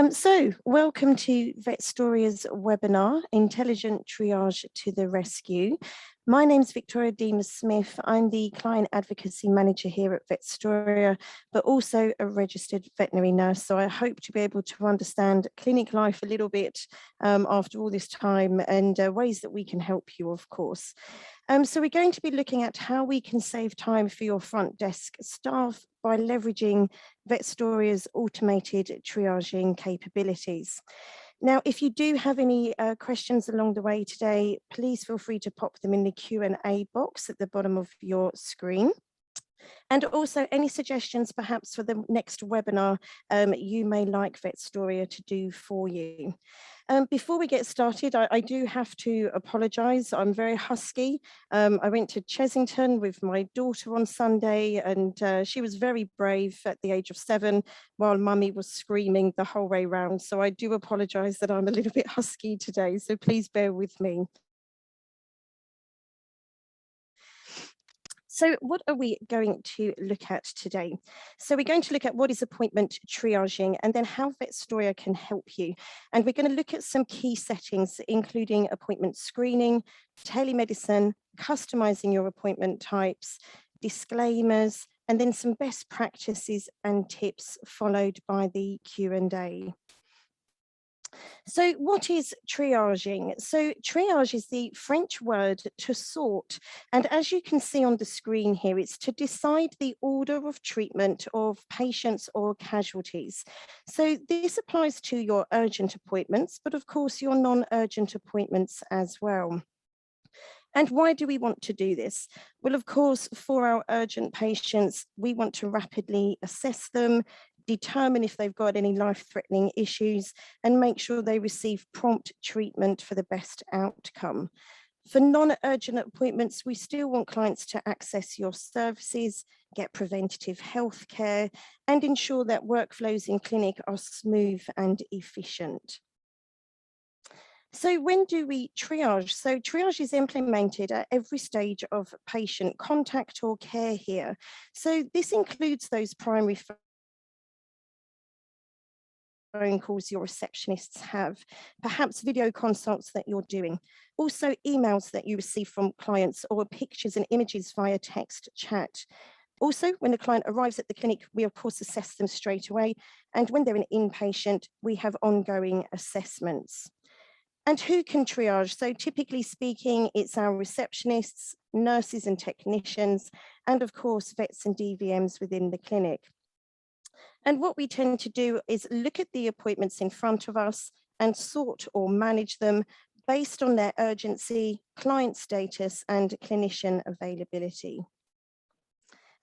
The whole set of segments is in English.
So welcome to Vetstoria's webinar, Intelligent Triage to the Rescue. My name is Victoria Deemer-Smith. I'm the Client Advocacy Manager here at Vetstoria, but also a registered veterinary nurse. So I hope to be able to understand clinic life a little bit after all this time and ways that we can help you, of course. So we're going to be looking at how we can save time for your front desk staff by leveraging Vetstoria's automated triaging capabilities. Now, if you do have any questions along the way today, please feel free to pop them in the Q&A box at the bottom of your screen. And also any suggestions perhaps for the next webinar you may like Vetstoria to do for you. Before we get started, I do have to apologise. I'm very husky. I went to Chesington with my daughter on Sunday and she was very brave at the age of 7 while mummy was screaming the whole way round. So I do apologise that I'm a little bit husky today. So please bear with me. So what are we going to look at today? So we're going to look at what is appointment triaging and then how Vetstoria can help you. And we're going to look at some key settings, including appointment screening, telemedicine, customizing your appointment types, disclaimers, and then some best practices and tips followed by the Q&A. So what is triaging? So triage is the French word to sort. And as you can see on the screen here, it's to decide the order of treatment of patients or casualties. So this applies to your urgent appointments, but of course your non-urgent appointments as well. And why do we want to do this? Well, of course, for our urgent patients, we want to rapidly assess them, determine if they've got any life-threatening issues, and make sure they receive prompt treatment for the best outcome. For non-urgent appointments, we still want clients to access your services, get preventative health care, and ensure that workflows in clinic are smooth and efficient. So when do we triage? So triage is implemented at every stage of patient contact or care here. So this includes those primary phone calls your receptionists have, perhaps video consults that you're doing, also emails that you receive from clients or pictures and images via text chat. Also, when the client arrives at the clinic, we of course assess them straight away. And when they're an inpatient, we have ongoing assessments. And who can triage? So typically speaking, it's our receptionists, nurses and technicians, and of course, vets and DVMs within the clinic. And what we tend to do is look at the appointments in front of us and sort or manage them based on their urgency, client status, and clinician availability.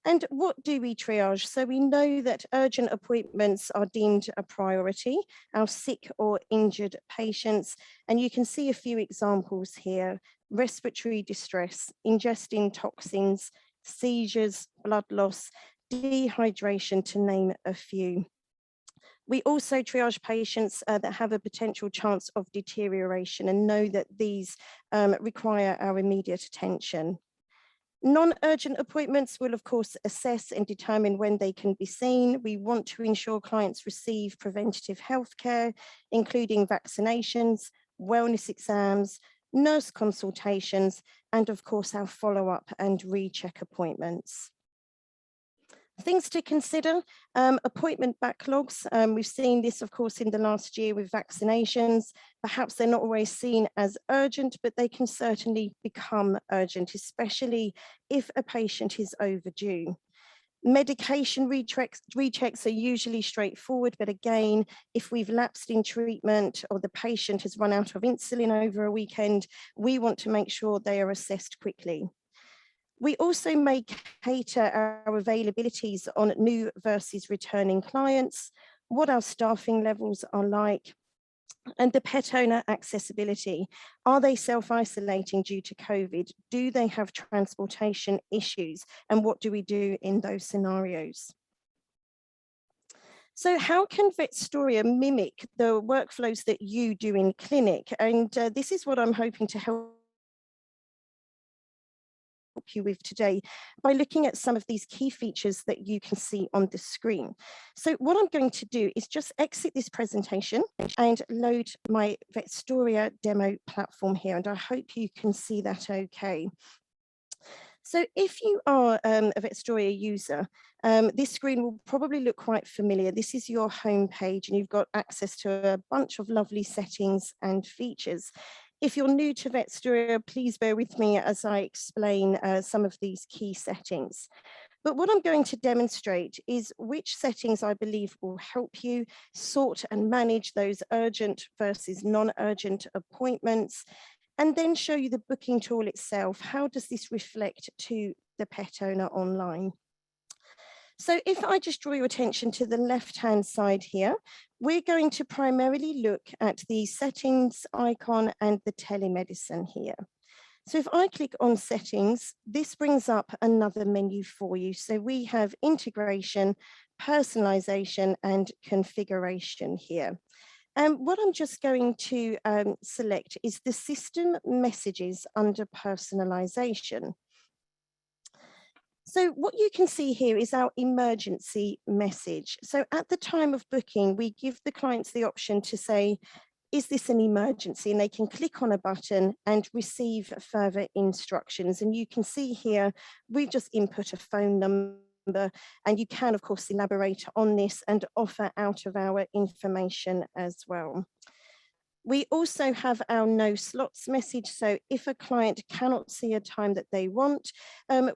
And what do we triage? So we know that urgent appointments are deemed a priority, our sick or injured patients. And you can see a few examples here: respiratory distress, ingesting toxins, seizures, blood loss, dehydration, to name a few. We also triage patients that have a potential chance of deterioration and know that these require our immediate attention. Non-urgent appointments will of course assess and determine when they can be seen. We want to ensure clients receive preventative health care, including vaccinations, wellness exams, nurse consultations, and of course our follow-up and recheck appointments. Things to consider: appointment backlogs. We've seen this, of course, in the last year with vaccinations. Perhaps they're not always seen as urgent, but they can certainly become urgent, especially if a patient is overdue. Medication rechecks are usually straightforward, but again, if we've lapsed in treatment or the patient has run out of insulin over a weekend, we want to make sure they are assessed quickly. We also may cater our availabilities on new versus returning clients, what our staffing levels are like, and the pet owner accessibility. Are they self-isolating due to COVID? Do they have transportation issues? And what do we do in those scenarios? So how can Vetstoria mimic the workflows that you do in clinic? And this is what I'm hoping to help you with today by looking at some of these key features that you can see on the screen. So what I'm going to do is just exit this presentation and load my Vetstoria demo platform here, and I hope you can see that okay. So if you are a Vetstoria user, this screen will probably look quite familiar. This is your home page and you've got access to a bunch of lovely settings and features. If you're new to Vetstoria, please bear with me as I explain some of these key settings. But what I'm going to demonstrate is which settings I believe will help you sort and manage those urgent versus non-urgent appointments, and then show you the booking tool itself. How does this reflect to the pet owner online? So if I just draw your attention to the left-hand side here, we're going to primarily look at the settings icon and the telemedicine here. So if I click on settings, this brings up another menu for you. So we have integration, personalization, and configuration here. What I'm just going to select is the system messages under personalization. So what you can see here is our emergency message. So at the time of booking, we give the clients the option to say, is this an emergency? And they can click on a button and receive further instructions. And you can see here, we've just input a phone number, and you can, of course, elaborate on this and offer out of hour information as well. We also have our no slots message. So if a client cannot see a time that they want,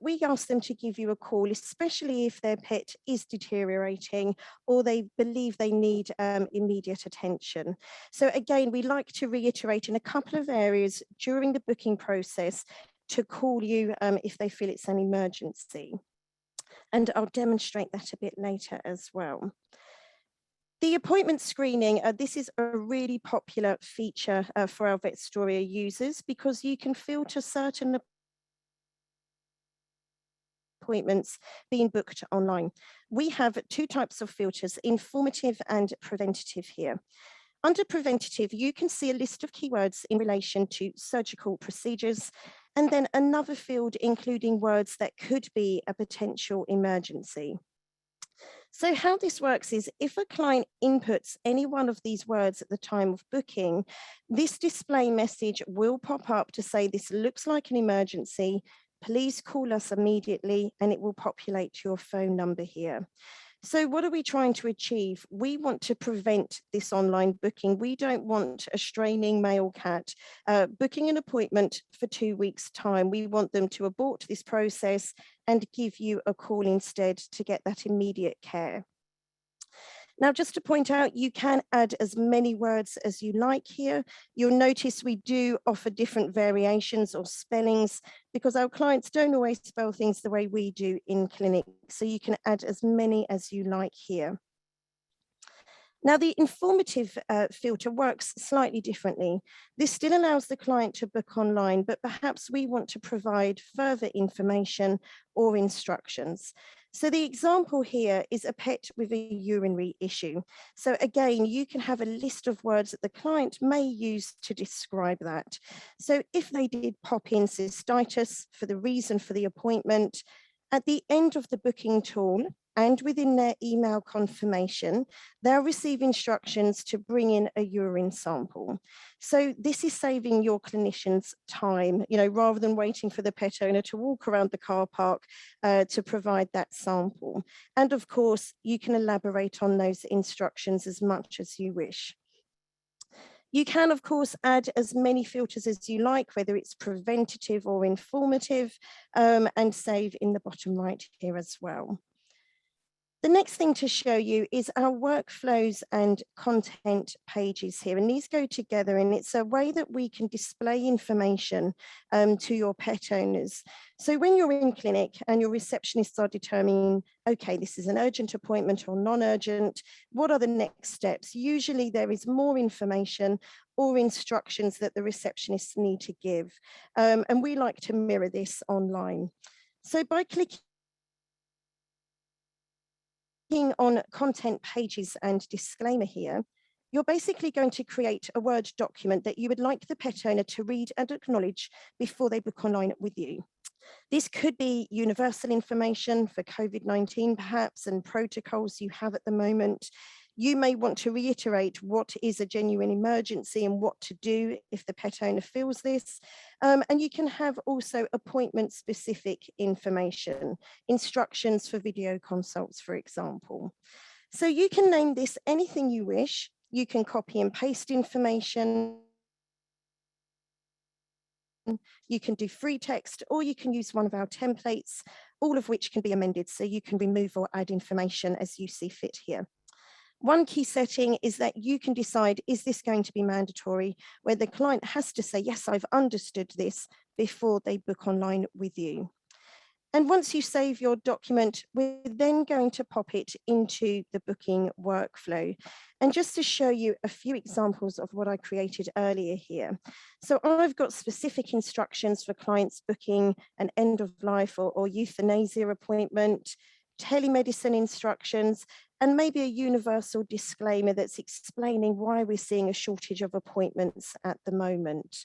we ask them to give you a call, especially if their pet is deteriorating or they believe they need immediate attention. So again, we like to reiterate in a couple of areas during the booking process to call you if they feel it's an emergency. And I'll demonstrate that a bit later as well. The appointment screening, this is a really popular feature for our Vetstoria users because you can filter certain appointments being booked online. We have two types of filters, informative and preventative here. Under preventative, you can see a list of keywords in relation to surgical procedures, and then another field including words that could be a potential emergency. So how this works is if a client inputs any one of these words at the time of booking, this display message will pop up to say this looks like an emergency, please call us immediately, and it will populate your phone number here. So what are we trying to achieve? We want to prevent this online booking. We don't want a straining male cat booking an appointment for 2 weeks' time. We want them to abort this process and give you a call instead to get that immediate care. Now, just to point out, you can add as many words as you like here. You'll notice we do offer different variations or spellings because our clients don't always spell things the way we do in clinic. So you can add as many as you like here. Now, the informative filter works slightly differently. This still allows the client to book online, but perhaps we want to provide further information or instructions. So the example here is a pet with a urinary issue. So again, you can have a list of words that the client may use to describe that. So if they did pop in cystitis for the reason for the appointment, at the end of the booking tool, and within their email confirmation, they'll receive instructions to bring in a urine sample. So this is saving your clinicians time, rather than waiting for the pet owner to walk around the car park to provide that sample. And of course, you can elaborate on those instructions as much as you wish. You can, of course, add as many filters as you like, whether it's preventative or informative, and save in the bottom right here as well. The next thing to show you is our workflows and content pages here, and these go together, and it's a way that we can display information to your pet owners. So when you're in clinic and your receptionists are determining, okay, this is an urgent appointment or non-urgent, what are the next steps? Usually there is more information or instructions that the receptionists need to give, and we like to mirror this online. So by clicking on content pages and disclaimer here, you're basically going to create a Word document that you would like the pet owner to read and acknowledge before they book online with you. This could be universal information for COVID-19 perhaps, and protocols you have at the moment. You may want to reiterate what is a genuine emergency and what to do if the pet owner feels this. And you can have also appointment specific information, instructions for video consults, for example. So you can name this anything you wish. You can copy and paste information. You can do free text, or you can use one of our templates, all of which can be amended, so you can remove or add information as you see fit here. One key setting is that you can decide, is this going to be mandatory, where the client has to say, yes, I've understood this before they book online with you. And once you save your document, we're then going to pop it into the booking workflow. And just to show you a few examples of what I created earlier here. So I've got specific instructions for clients booking an end of life or euthanasia appointment, telemedicine instructions, and maybe a universal disclaimer that's explaining why we're seeing a shortage of appointments at the moment.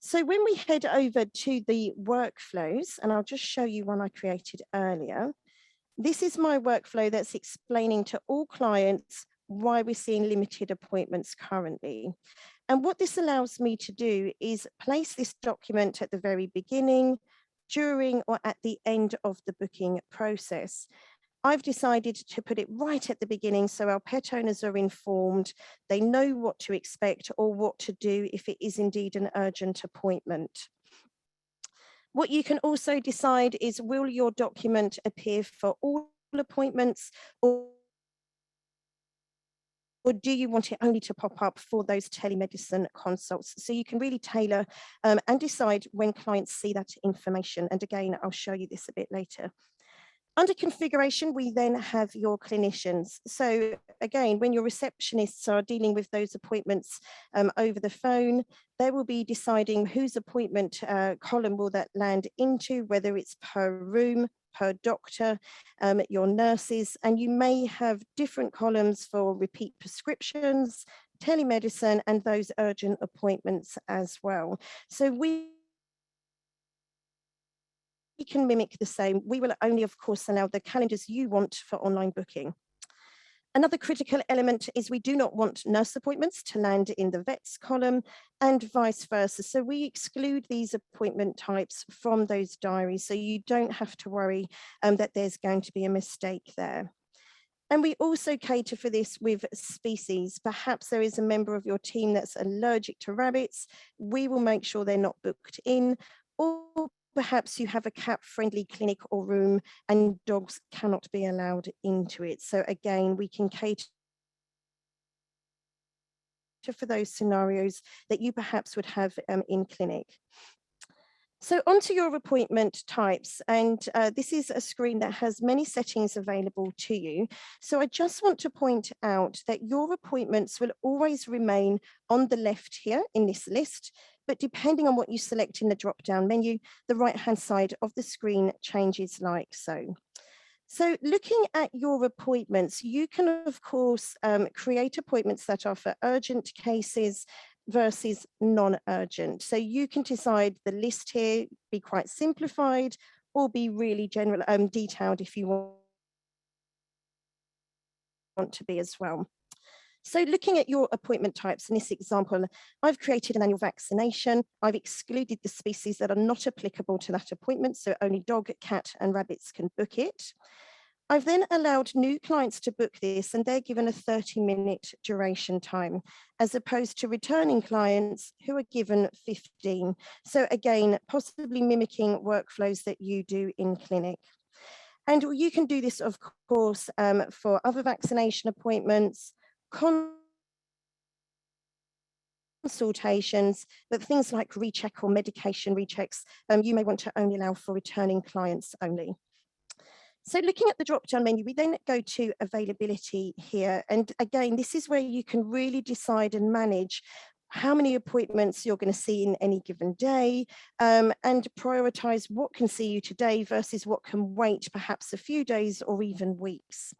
So when we head over to the workflows, and I'll just show you one I created earlier, this is my workflow that's explaining to all clients why we're seeing limited appointments currently. And what this allows me to do is place this document at the very beginning, during, or at the end of the booking process. I've decided to put it right at the beginning so our pet owners are informed, they know what to expect or what to do if it is indeed an urgent appointment. What you can also decide is, will your document appear for all appointments, or do you want it only to pop up for those telemedicine consults? So you can really tailor and decide when clients see that information. And again, I'll show you this a bit later. Under configuration, we then have your clinicians. So again, when your receptionists are dealing with those appointments over the phone, they will be deciding whose appointment column will that land into, whether it's per room, per doctor, your nurses, and you may have different columns for repeat prescriptions, telemedicine, and those urgent appointments as well. So we can mimic the same. We will only, of course, allow the calendars you want for online booking. Another critical element is we do not want nurse appointments to land in the vets column and vice versa. So we exclude these appointment types from those diaries, so you don't have to worry that there's going to be a mistake there. And we also cater for this with species. Perhaps there is a member of your team that's allergic to rabbits. We will make sure they're not booked in, or perhaps you have a cat-friendly clinic or room and dogs cannot be allowed into it. So again, we can cater for those scenarios that you perhaps would have in clinic. So onto your appointment types, and this is a screen that has many settings available to you. So I just want to point out that your appointments will always remain on the left here in this list, but depending on what you select in the drop-down menu, the right-hand side of the screen changes like so. So looking at your appointments, you can, of course, create appointments that are for urgent cases versus non-urgent. So you can decide the list here, be quite simplified or be really general, detailed if you want to be as well. So looking at your appointment types, in this example, I've created an annual vaccination. I've excluded the species that are not applicable to that appointment, so only dog, cat, and rabbits can book it. I've then allowed new clients to book this, and they're given a 30-minute duration time, as opposed to returning clients who are given 15. So again, possibly mimicking workflows that you do in clinic. And you can do this, of course, for other vaccination appointments, consultations, but things like recheck or medication rechecks, you may want to only allow for returning clients only. So looking at the drop-down menu, we then go to availability here. And again, this is where you can really decide and manage how many appointments you're going to see in any given day, and prioritize what can see you today versus what can wait perhaps a few days or even weeks.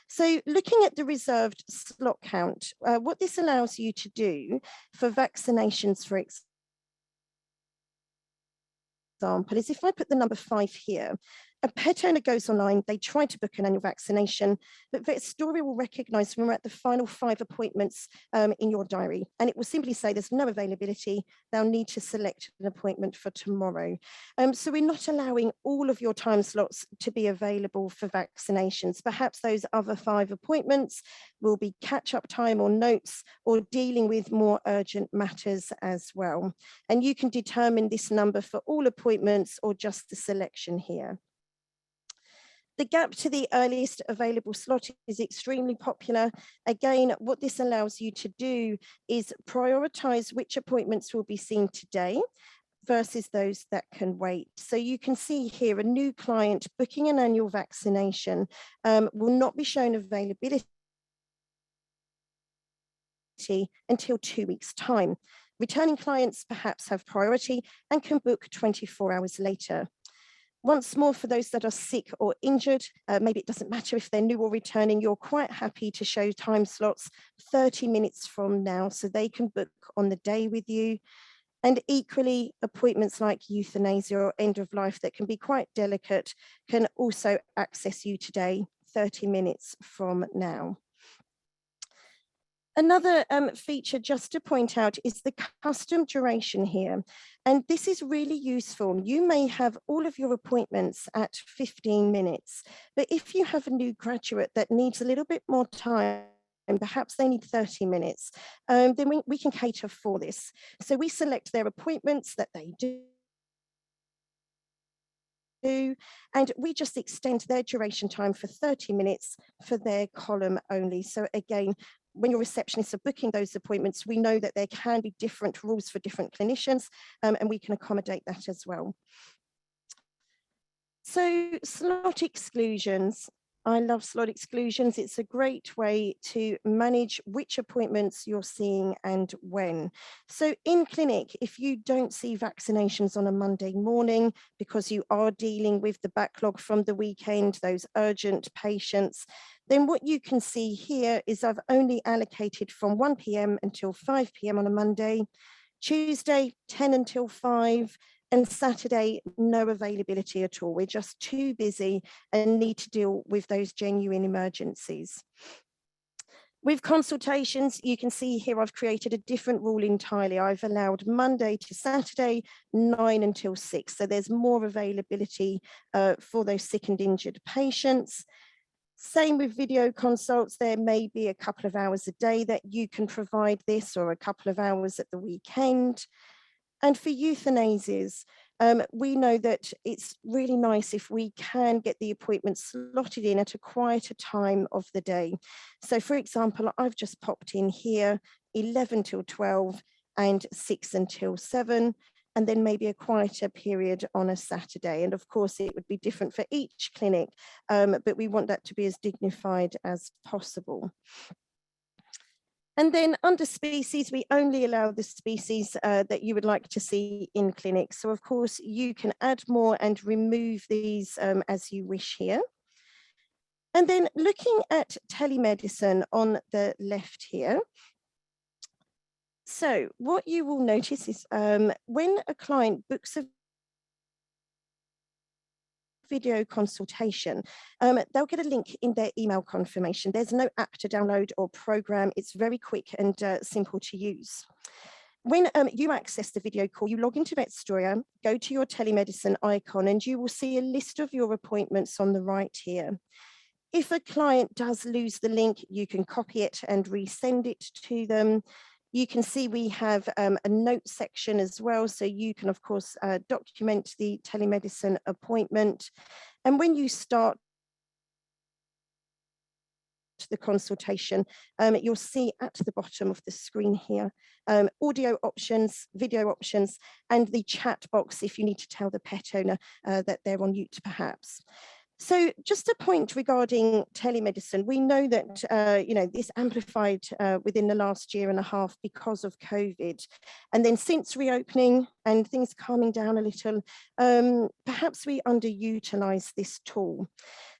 So looking at the reserved slot count, what this allows you to do for vaccinations, for example, example is if I put the number 5 here, a pet owner goes online, they try to book an annual vaccination, but Vetstoria will recognise when we're at the final 5 appointments in your diary, and it will simply say there's no availability, they'll need to select an appointment for tomorrow. So we're not allowing all of your time slots to be available for vaccinations. Perhaps those other 5 appointments will be catch-up time or notes or dealing with more urgent matters as well. And you can determine this number for all appointments or just the selection here. The gap to the earliest available slot is extremely popular. Again, what this allows you to do is prioritize which appointments will be seen today versus those that can wait. So you can see here a new client booking an annual vaccination will not be shown availability until 2 weeks' time. Returning clients perhaps have priority and can book 24 hours later. Once more, for those that are sick or injured, maybe it doesn't matter if they're new or returning, you're quite happy to show time slots 30 minutes from now so they can book on the day with you. And equally, appointments like euthanasia or end of life that can be quite delicate can also access you today, 30 minutes from now. Another feature just to point out is the custom duration here. And this is really useful. You may have all of your appointments at 15 minutes, but if you have a new graduate that needs a little bit more time, and perhaps they need 30 minutes, then we can cater for this. So we select their appointments that they do, and we just extend their duration time for 30 minutes for their column only. So again, when your receptionists are booking those appointments, we know that there can be different rules for different clinicians, and we can accommodate that as well. So slot exclusions. I love slot exclusions. It's a great way to manage which appointments you're seeing and when. So in clinic, if you don't see vaccinations on a Monday morning because you are dealing with the backlog from the weekend, those urgent patients, then what you can see here is I've only allocated from 1 p.m. until 5 p.m. on a Monday, Tuesday 10 until 5, and Saturday, no availability at all. We're just too busy and need to deal with those genuine emergencies. With consultations, you can see here I've created a different rule entirely. I've allowed Monday to Saturday, 9 until 6. So there's more availability for those sick and injured patients. Same with video consults. There may be a couple of hours a day that you can provide this, or a couple of hours at the weekend. And for euthanasias, we know that it's really nice if we can get the appointment slotted in at a quieter time of the day. So for example, I've just popped in here 11 till 12 and 6 until 7, and then maybe a quieter period on a Saturday. And of course, it would be different for each clinic, but we want that to be as dignified as possible. And then under species, we only allow the species that you would like to see in clinic. So of course, you can add more and remove these as you wish here. And then looking at telemedicine on the left here. So what you will notice is when a client books a video consultation, they'll get a link in their email confirmation. There's no app to download or program. It's very quick and simple to use. When you access the video call, you log into Vetstoria, go to your telemedicine icon, and you will see a list of your appointments on the right here. If a client does lose the link, you can copy it and resend it to them. You can see we have a note section as well, so you can, of course, document the telemedicine appointment. And when you start the consultation, you'll see at the bottom of the screen here, audio options, video options, and the chat box if you need to tell the pet owner that they're on mute perhaps. So just a point regarding telemedicine, we know that, this amplified within the last year and a half because of COVID. And then since reopening and things calming down a little, perhaps we underutilize this tool.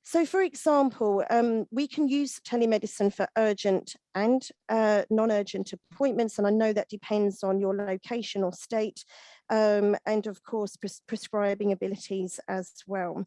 So for example, we can use telemedicine for urgent and non-urgent appointments. And I know that depends on your location or state, and of course, prescribing abilities as well.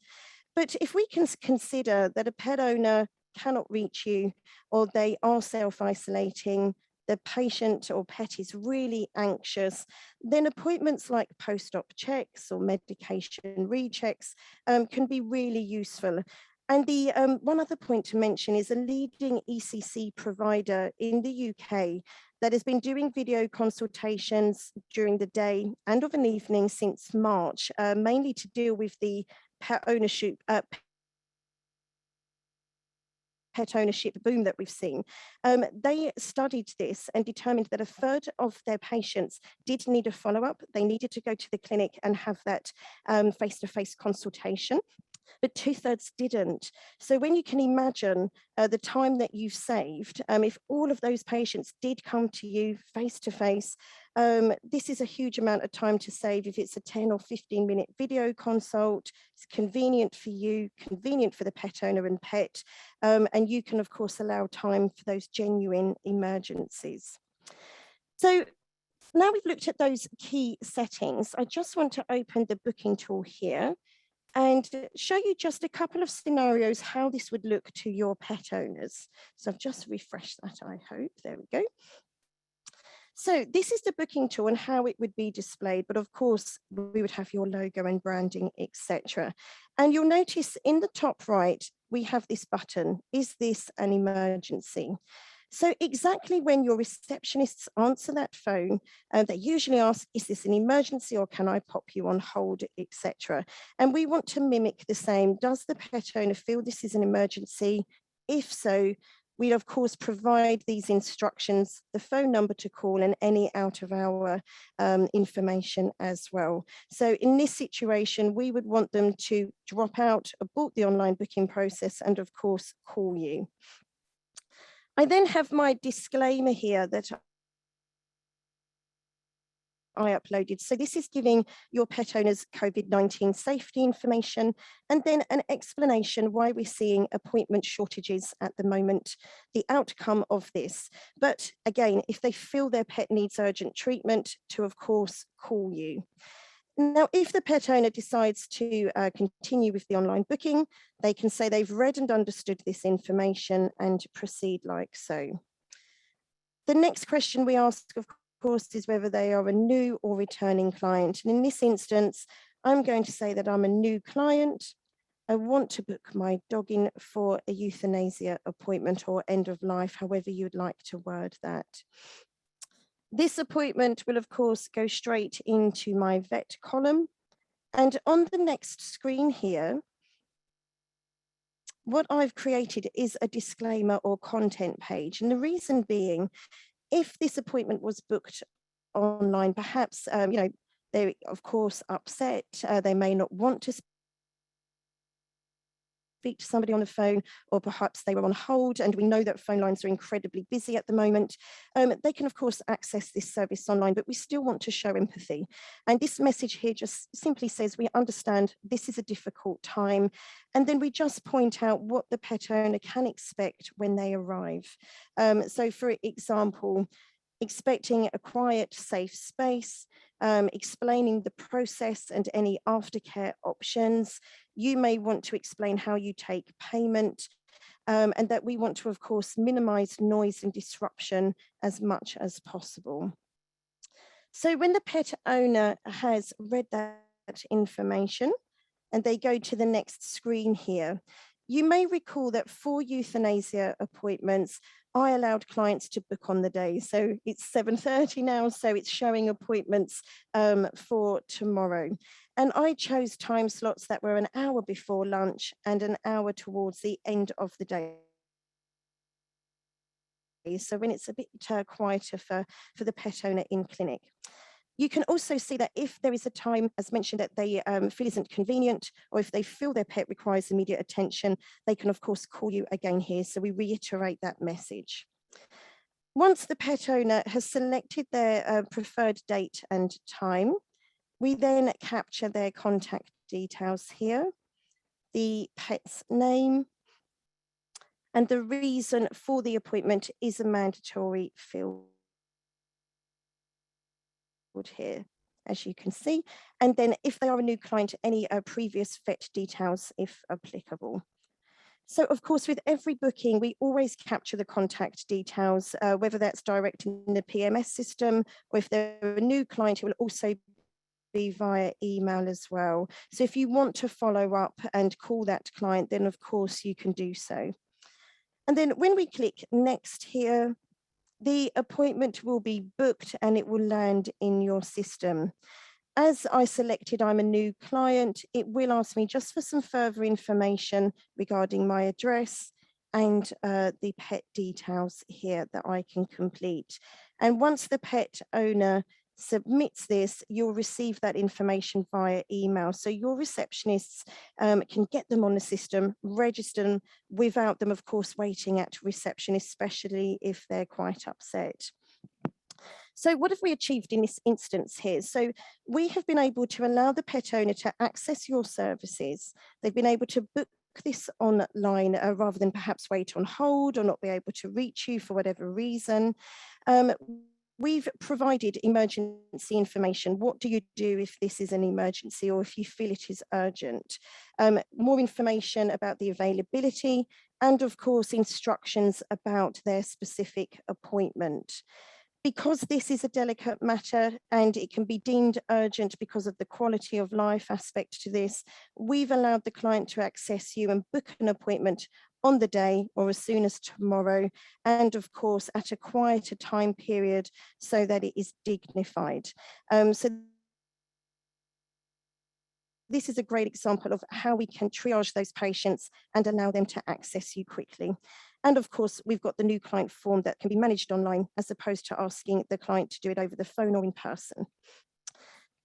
But if we can consider that a pet owner cannot reach you, or they are self-isolating, the patient or pet is really anxious, then appointments like post-op checks or medication rechecks can be really useful. And the one other point to mention is a leading ECC provider in the UK that has been doing video consultations during the day and of an evening since March, mainly to deal with the pet ownership boom that we've seen. They studied this and determined that a third of their patients did need a follow-up. They needed to go to the clinic and have that face-to-face consultation, but 2/3 didn't. So when you can imagine the time that you've saved, if all of those patients did come to you face to face, this is a huge amount of time to save. If it's a 10 or 15-minute video consult, it's convenient for you, convenient for the pet owner and pet, and you can of course allow time for those genuine emergencies. So now we've looked at those key settings, I just want to open the booking tool here and show you just a couple of scenarios how this would look to your pet owners. So I've just refreshed that, I hope. There we go. So this is the booking tool and how it would be displayed, but of course we would have your logo and branding, etc. And you'll notice in the top right, we have this button, is this an emergency? So exactly when your receptionists answer that phone, they usually ask, is this an emergency or can I pop you on hold, etc. And we want to mimic the same. Does the pet owner feel this is an emergency? If so, we of course provide these instructions, the phone number to call and any out of hour information as well. So in this situation, we would want them to drop out, abort the online booking process and of course call you. I then have my disclaimer here that I uploaded. So this is giving your pet owners COVID-19 safety information and then an explanation why we're seeing appointment shortages at the moment, the outcome of this. But again, if they feel their pet needs urgent treatment, to of course call you. Now, if the pet owner decides to continue with the online booking, they can say they've read and understood this information and proceed like so. The next question we ask, of course, is whether they are a new or returning client. And in this instance, I'm going to say that I'm a new client. I want to book my dog in for a euthanasia appointment or end of life, however you'd like to word that. This appointment will, of course, go straight into my vet column. And on the next screen here, what I've created is a disclaimer or content page. And the reason being, if this appointment was booked online, perhaps, they're, of course, upset. They may not want to speak to somebody on the phone, or perhaps they were on hold, and we know that phone lines are incredibly busy at the moment. They can, of course, access this service online, but we still want to show empathy. And this message here just simply says, we understand this is a difficult time. And then we just point out what the pet owner can expect when they arrive. So for example, expecting a quiet, safe space, explaining the process and any aftercare options. You may want to explain how you take payment, and that we want to, of course, minimize noise and disruption as much as possible. So when the pet owner has read that information and they go to the next screen here, you may recall that for euthanasia appointments, I allowed clients to book on the day. So it's 7:30 now, so it's showing appointments for tomorrow. And I chose time slots that were an hour before lunch and an hour towards the end of the day. So when it's a bit quieter for the pet owner in clinic. You can also see that if there is a time, as mentioned, that they feel isn't convenient, or if they feel their pet requires immediate attention, they can of course call you again here. So we reiterate that message. Once the pet owner has selected their preferred date and time, we then capture their contact details here, the pet's name, and the reason for the appointment is a mandatory field here, as you can see. And then if they are a new client, any previous vet details if applicable. So of course, with every booking, we always capture the contact details, whether that's direct in the PMS system, or if they're a new client, it will also be via email as well. So if you want to follow up and call that client, then of course you can do so. And then when we click next here, the appointment will be booked and it will land in your system. As I selected I'm a new client, it will ask me just for some further information regarding my address and the pet details here that I can complete. And once the pet owner submits this, you'll receive that information via email. So your receptionists can get them on the system, register them without them, of course, waiting at reception, especially if they're quite upset. So what have we achieved in this instance here? So we have been able to allow the pet owner to access your services. They've been able to book this online rather than perhaps wait on hold or not be able to reach you for whatever reason. We've provided emergency information. What do you do if this is an emergency or if you feel it is urgent? More information about the availability and of course instructions about their specific appointment. Because this is a delicate matter and it can be deemed urgent because of the quality of life aspect to this, we've allowed the client to access you and book an appointment on the day or as soon as tomorrow, and of course at a quieter time period so that it is dignified. So this is a great example of how we can triage those patients and allow them to access you quickly. And of course, we've got the new client form that can be managed online as opposed to asking the client to do it over the phone or in person.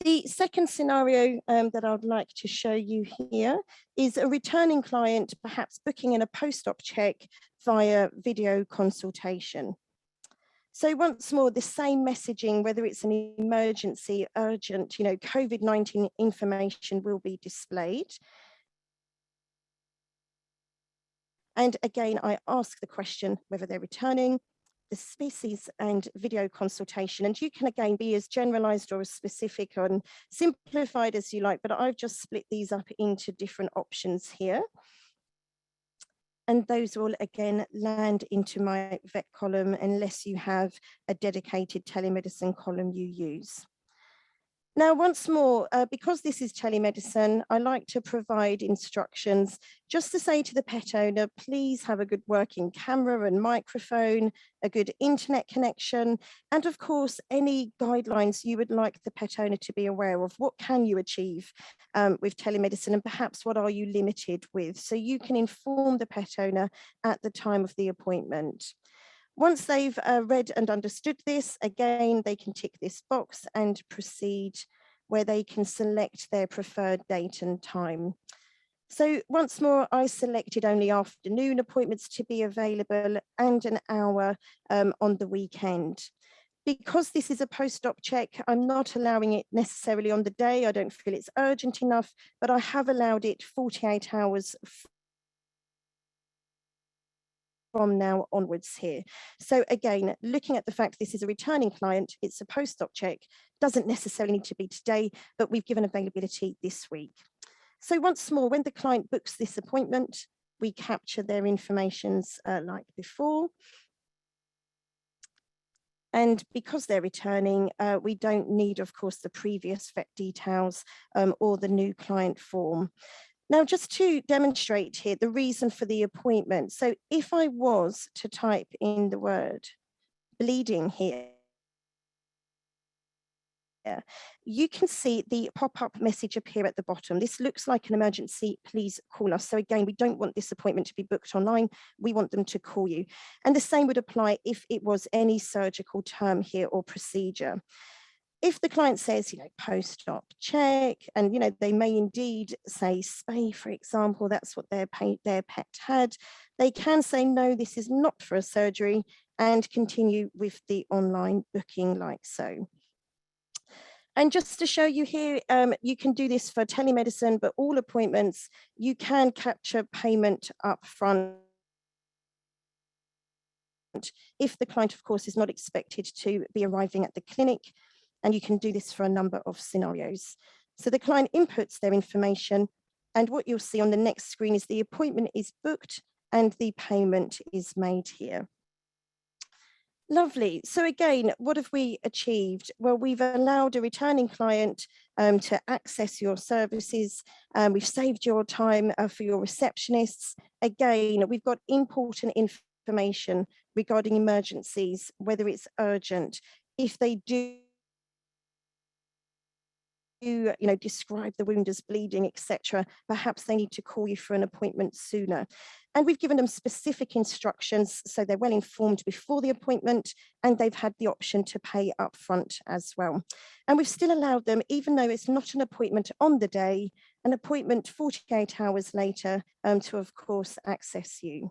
The second scenario that I'd like to show you here is a returning client perhaps booking in a post-op check via video consultation. So once more, the same messaging, whether it's an emergency, urgent, COVID-19 information will be displayed. And again, I ask the question whether they're returning, the species and video consultation. And you can again be as generalized or as specific and simplified as you like, but I've just split these up into different options here. And those will again land into my vet column unless you have a dedicated telemedicine column you use. Now, once more, because this is telemedicine, I like to provide instructions just to say to the pet owner, please have a good working camera and microphone, a good internet connection, and of course, any guidelines you would like the pet owner to be aware of. What can you achieve with telemedicine, and perhaps what are you limited with? So you can inform the pet owner at the time of the appointment. Once they've read and understood this, again, they can tick this box and proceed where they can select their preferred date and time. So once more, I selected only afternoon appointments to be available and an hour on the weekend. Because this is a post-op check, I'm not allowing it necessarily on the day. I don't feel it's urgent enough, but I have allowed it 48 hours from now onwards here. So again, looking at the fact this is a returning client, it's a post-op check, doesn't necessarily need to be today, but we've given availability this week. So once more, when the client books this appointment, we capture their informations like before. And because they're returning, we don't need, of course, the previous vet details or the new client form. Now, just to demonstrate here the reason for the appointment. So if I was to type in the word bleeding here, you can see the pop-up message appear at the bottom. This looks like an emergency, please call us. So again, we don't want this appointment to be booked online. We want them to call you. And the same would apply if it was any surgical term here or procedure. If the client says, post-op check, and, they may indeed say spay, for example, that's what their pet had, they can say, no, this is not for a surgery, and continue with the online booking like so. And just to show you here, you can do this for telemedicine, but all appointments, you can capture payment up front if the client, of course, is not expected to be arriving at the clinic, and you can do this for a number of scenarios. So the client inputs their information, and what you'll see on the next screen is the appointment is booked and the payment is made here. Lovely. So again, what have we achieved? Well, we've allowed a returning client to access your services. We've saved your time for your receptionists. Again, we've got important information regarding emergencies, whether it's urgent. If they do describe the wound as bleeding, etc., perhaps they need to call you for an appointment sooner. And we've given them specific instructions, so they're well informed before the appointment, and they've had the option to pay up front as well. And we've still allowed them, even though it's not an appointment on the day, an appointment 48 hours later to, of course, access you.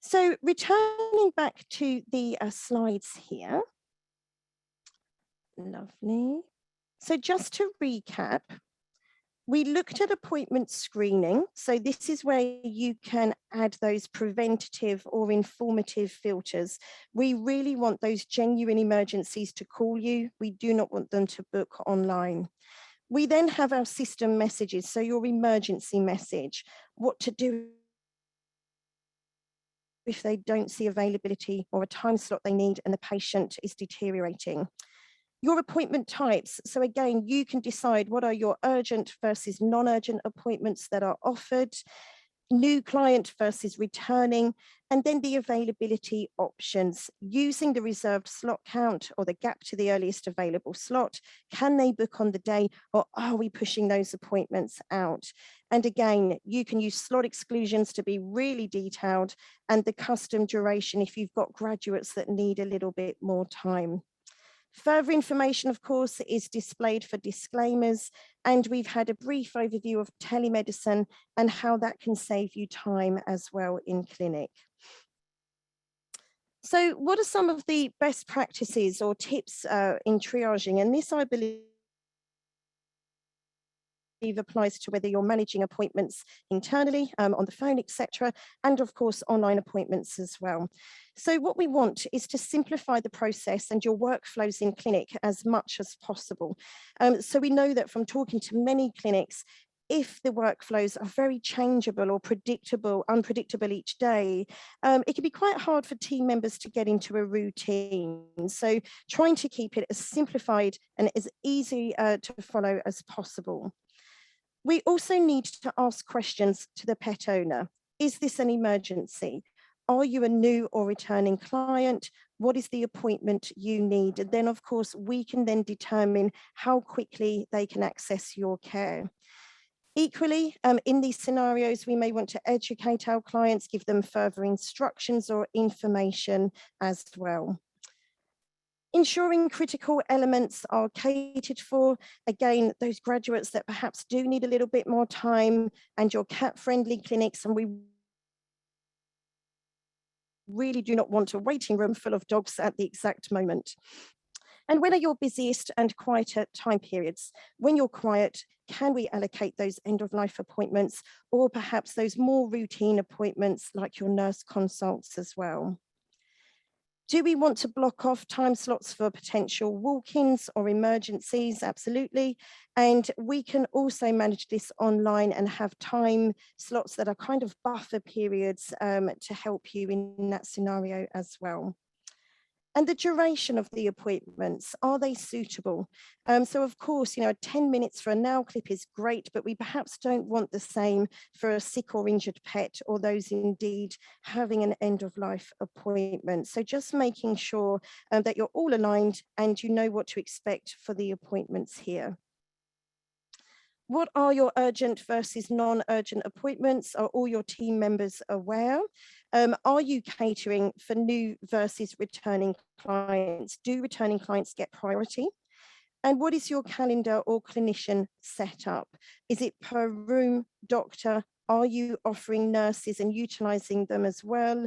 So returning back to the slides here. Lovely. So just to recap, we looked at appointment screening. So this is where you can add those preventative or informative filters. We really want those genuine emergencies to call you. We do not want them to book online. We then have our system messages. So your emergency message, what to do if they don't see availability or a time slot they need and the patient is deteriorating. Your appointment types. So again, you can decide what are your urgent versus non-urgent appointments that are offered, new client versus returning, and then the availability options using the reserved slot count or the gap to the earliest available slot. Can they book on the day, or are we pushing those appointments out? And again, you can use slot exclusions to be really detailed, and the custom duration if you've got graduates that need a little bit more time. Further information, of course, is displayed for disclaimers, and we've had a brief overview of telemedicine and how that can save you time as well in clinic. So what are some of the best practices or tips in triaging? And this, I believe, applies to whether you're managing appointments internally, on the phone, etc., and of course online appointments as well. So what we want is to simplify the process and your workflows in clinic as much as possible. So we know that from talking to many clinics, if the workflows are very changeable or unpredictable each day, it can be quite hard for team members to get into a routine. So trying to keep it as simplified and as easy to follow as possible. We also need to ask questions to the pet owner. Is this an emergency? Are you a new or returning client? What is the appointment you need? And then, of course, we can then determine how quickly they can access your care. Equally, in these scenarios, we may want to educate our clients, give them further instructions or information as well. Ensuring critical elements are catered for. Again, those graduates that perhaps do need a little bit more time, and your cat-friendly clinics, and we really do not want a waiting room full of dogs at the exact moment. And when are your busiest and quieter time periods? When you're quiet, can we allocate those end-of-life appointments, or perhaps those more routine appointments like your nurse consults as well? Do we want to block off time slots for potential walk-ins or emergencies? Absolutely. And we can also manage this online and have time slots that are kind of buffer periods to help you in that scenario as well. And the duration of the appointments, are they suitable? So of course, 10 minutes for a nail clip is great, but we perhaps don't want the same for a sick or injured pet, or those indeed having an end of life appointment. So just making sure that you're all aligned and you know what to expect for the appointments here. What are your urgent versus non-urgent appointments? Are all your team members aware? Are you catering for new versus returning clients? Do returning clients get priority? And what is your calendar or clinician setup? Is it per room, doctor? Are you offering nurses and utilizing them as well?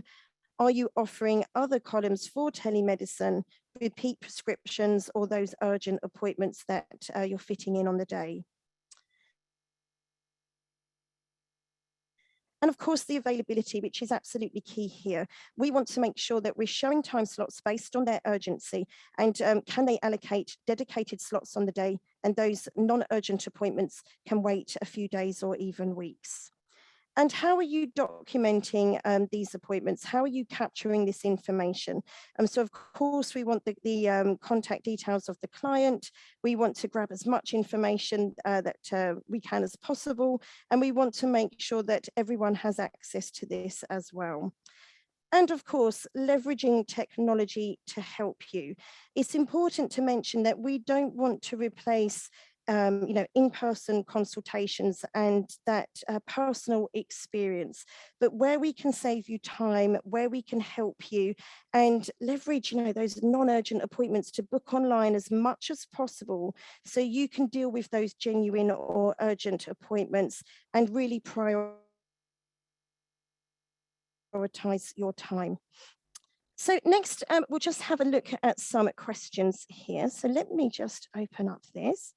Are you offering other columns for telemedicine, repeat prescriptions, or those urgent appointments that you're fitting in on the day? And of course, the availability, which is absolutely key here. We want to make sure that we're showing time slots based on their urgency, and can they allocate dedicated slots on the day, and those non-urgent appointments can wait a few days or even weeks. And how are you documenting these appointments? How are you capturing this information? So of course, we want the contact details of the client. We want to grab as much information that we can as possible. And we want to make sure that everyone has access to this as well. And of course, leveraging technology to help you. It's important to mention that we don't want to replace in-person consultations and that personal experience, but where we can save you time, where we can help you and leverage, those non-urgent appointments to book online as much as possible, so you can deal with those genuine or urgent appointments and really prioritize your time. So next, we'll just have a look at some questions here. So let me just open up this.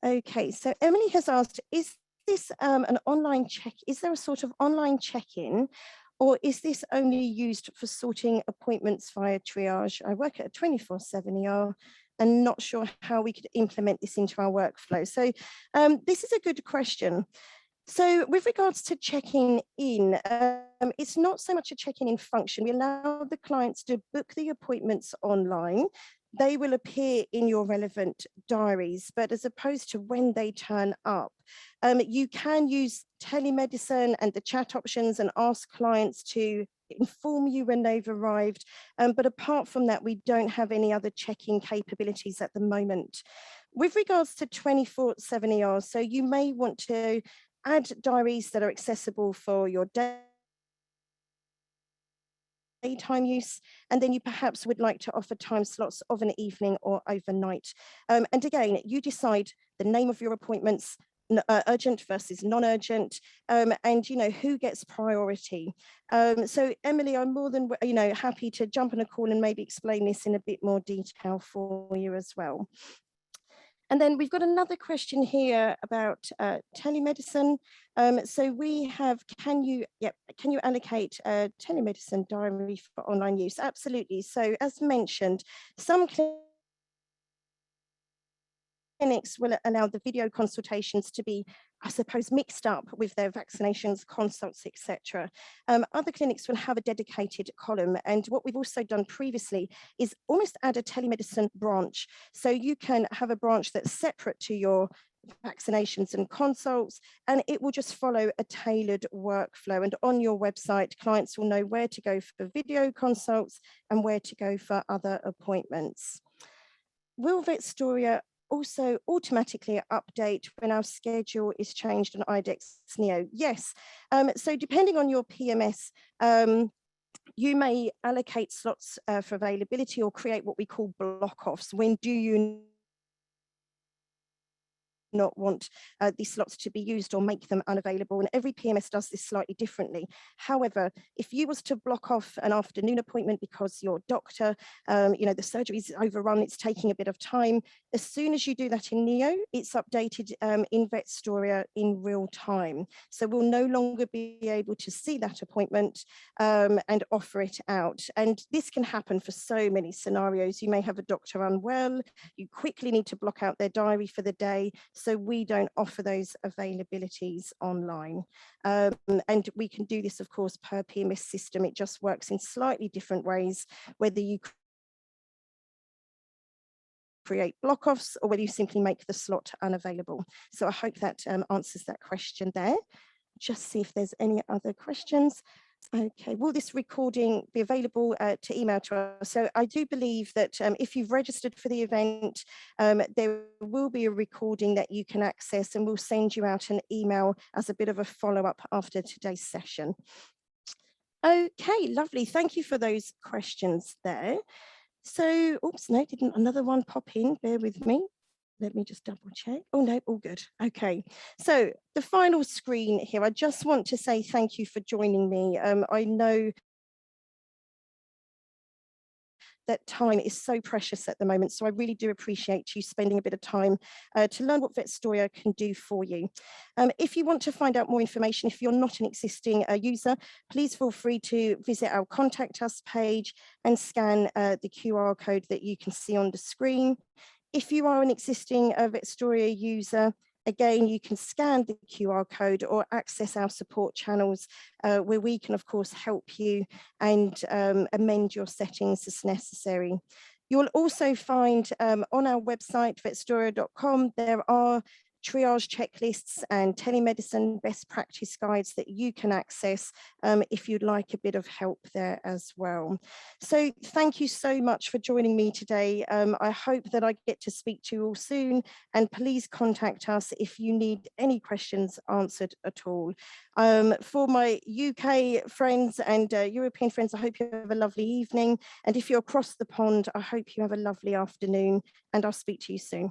Okay, so Emily has asked, is this an online check? Is there a sort of online check-in, or is this only used for sorting appointments via triage? I work at a 24/7 ER and not sure how we could implement this into our workflow. So this is a good question. So with regards to checking in, it's not so much a check-in function. We allow the clients to book the appointments online. They will appear in your relevant diaries, but as opposed to when they turn up, you can use telemedicine and the chat options and ask clients to inform you when they've arrived. But apart from that, we don't have any other check-in capabilities at the moment. With regards to 24/7 ER, so you may want to add diaries that are accessible for your daytime use, and then you perhaps would like to offer time slots of an evening or overnight. And again, you decide the name of your appointments, urgent versus non-urgent, and who gets priority. So Emily, I'm more than happy to jump on a call and maybe explain this in a bit more detail for you as well. And then we've got another question here about telemedicine. So we have, can you allocate a telemedicine diary for online use? Absolutely. So as mentioned, some clinics will allow the video consultations to be, I suppose, mixed up with their vaccinations, consults, etc. Other clinics will have a dedicated column. And what we've also done previously is almost add a telemedicine branch. So you can have a branch that's separate to your vaccinations and consults, and it will just follow a tailored workflow. And on your website, clients will know where to go for video consults and where to go for other appointments. Will Vetstoria also automatically update when our schedule is changed on IDEX Neo? Yes. So depending on your PMS, you may allocate slots for availability or create what we call block-offs. When do you not want these slots to be used or make them unavailable, and every PMS does this slightly differently. However, if you was to block off an afternoon appointment because your doctor, the surgery is overrun, it's taking a bit of time, as soon as you do that in Neo, it's updated in Vetstoria in real time. So we'll no longer be able to see that appointment and offer it out. And this can happen for so many scenarios. You may have a doctor unwell, you quickly need to block out their diary for the day, so we don't offer those availabilities online. And we can do this, of course, per PMS system. It just works in slightly different ways, whether you create block-offs or whether you simply make the slot unavailable. So I hope that answers that question there. Just see if there's any other questions. Okay, will this recording be available to email to us? So I do believe that if you've registered for the event, there will be a recording that you can access, and we'll send you out an email as a bit of a follow-up after today's session. Okay, lovely. Thank you for those questions there. So, oops, no, didn't another one pop in? Bear with me. Let me just double check. Oh no, all good. Okay. So the final screen here, I just want to say thank you for joining me. I know that time is so precious at the moment, so I really do appreciate you spending a bit of time to learn what Vetstoria can do for you. If you want to find out more information, if you're not an existing user, please feel free to visit our Contact Us page and scan the QR code that you can see on the screen. If you are an existing Vetstoria user, again, you can scan the QR code or access our support channels where we can, of course, help you and amend your settings as necessary. You'll also find on our website, vetstoria.com, there are triage checklists and telemedicine best practice guides that you can access if you'd like a bit of help there as well. So thank you so much for joining me today. I hope that I get to speak to you all soon, and please contact us if you need any questions answered at all. For my UK friends and European friends, I hope you have a lovely evening. And if you're across the pond, I hope you have a lovely afternoon, and I'll speak to you soon.